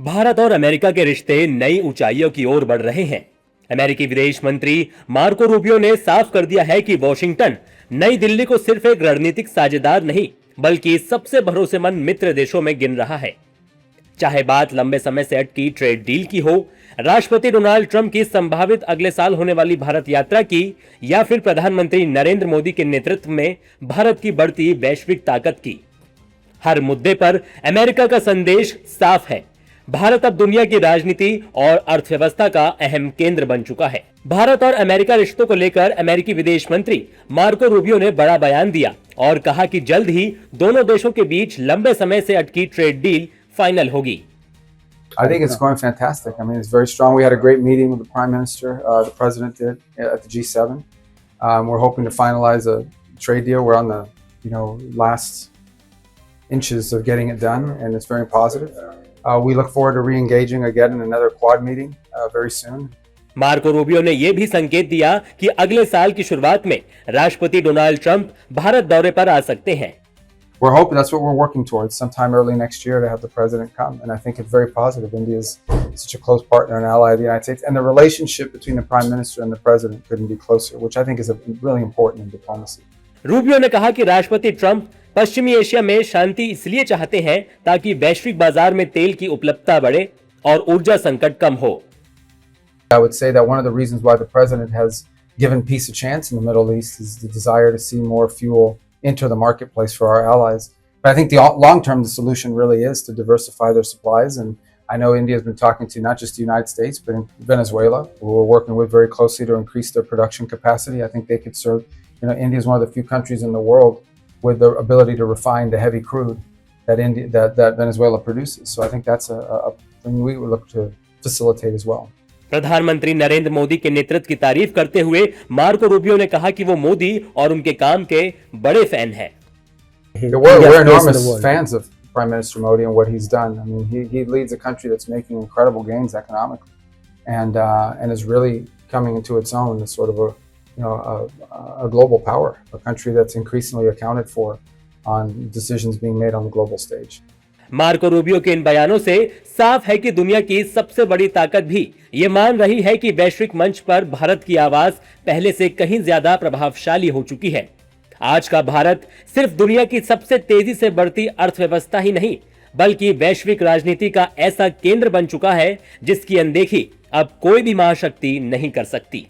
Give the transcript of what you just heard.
भारत और अमेरिका के रिश्ते नई ऊंचाइयों की ओर बढ़ रहे हैं। अमेरिकी विदेश मंत्री मार्को रूबियो ने साफ कर दिया है कि वॉशिंगटन नई दिल्ली को सिर्फ एक रणनीतिक साझेदार नहीं बल्कि सबसे भरोसेमंद मित्र देशों में गिन रहा है। चाहे बात लंबे समय से अटकी ट्रेड डील की हो, राष्ट्रपति डोनाल्ड ट्रंप की संभावित अगले साल होने वाली भारत यात्रा की, या फिर प्रधानमंत्री नरेंद्र मोदी के नेतृत्व में भारत की बढ़ती वैश्विक ताकत की, हर मुद्दे पर अमेरिका का संदेश साफ है। भारत अब दुनिया की राजनीति और अर्थव्यवस्था का अहम केंद्र बन चुका है। भारत और अमेरिका रिश्तों को लेकर अमेरिकी विदेश मंत्री मार्को रूबियो ने बड़ा बयान दिया और कहा कि जल्द ही दोनों देशों के बीच लंबे समय से अटकी ट्रेड डील फाइनल होगी। I think it's going fantastic. I mean, it's very strong. We had a great meeting with the Prime Minister, the President did at the G7. We're hoping to finalize a trade deal. We're on the last inches of getting it done, and it's very positive. We look forward to re-engaging again in another Quad meeting very soon. Marco Rubio ने यह भी संकेत दिया कि अगले साल की शुरुआत में राष्ट्रपति डोनाल्ड ट्रंप भारत दौरे पर आ सकते हैं। We're hoping that's what we're working towards sometime early next year to have the president come, and I think it's very positive. India is such a close partner and ally of the United States, and the relationship between the prime minister and the president couldn't be closer, which I think is really important in diplomacy. Rubio ने कहा कि राष्ट्रपति Trump पश्चिमी Asia में शांति इसलिए चाहते हैं ताकि वैश्विक बाजार में तेल की उपलब्धता बढ़े और ऊर्जा संकट कम हो। I would say that one of the reasons why the president has given peace a chance in the Middle East is the desire to see more fuel enter the marketplace for our allies. But I think the long-term the solution really is to diversify their supplies. And I know India has been talking to not just the United States, but in Venezuela, who we're working with very closely to increase their production capacity. I think they could serve, India is one of the few countries in the world with the ability to refine the heavy crude that Venezuela produces. So I think that's a thing we would look to facilitate as well. प्रधानमंत्री नरेंद्र मोदी के नेतृत्व की तारीफ करते हुए Marco Rubio ने कहा कि वो मोदी और उनके काम के बड़े फैन हैं। We're enormous fans of Prime Minister Modi and what he's done. I mean, he leads a country that's making incredible gains economically, and is really coming into its own as sort of a global power, a country that's increasingly accounted for on decisions being made on the global stage. Marco Rubio के इन बयानों से साफ है कि दुनिया की सबसे बड़ी ताकत भी ये मान रही है कि वैश्विक मंच पर भारत की आवाज पहले से कहीं ज्यादा प्रभावशाली हो चुकी है। आज का भारत सिर्फ दुनिया की सबसे तेजी से बढ़ती अर्थव्यवस्था ही नहीं बल्कि वैश्विक राजनीति का ऐसा केंद्र बन चुका है जिसकी अनदेखी अब कोई भी महाशक्ति नहीं कर सकती।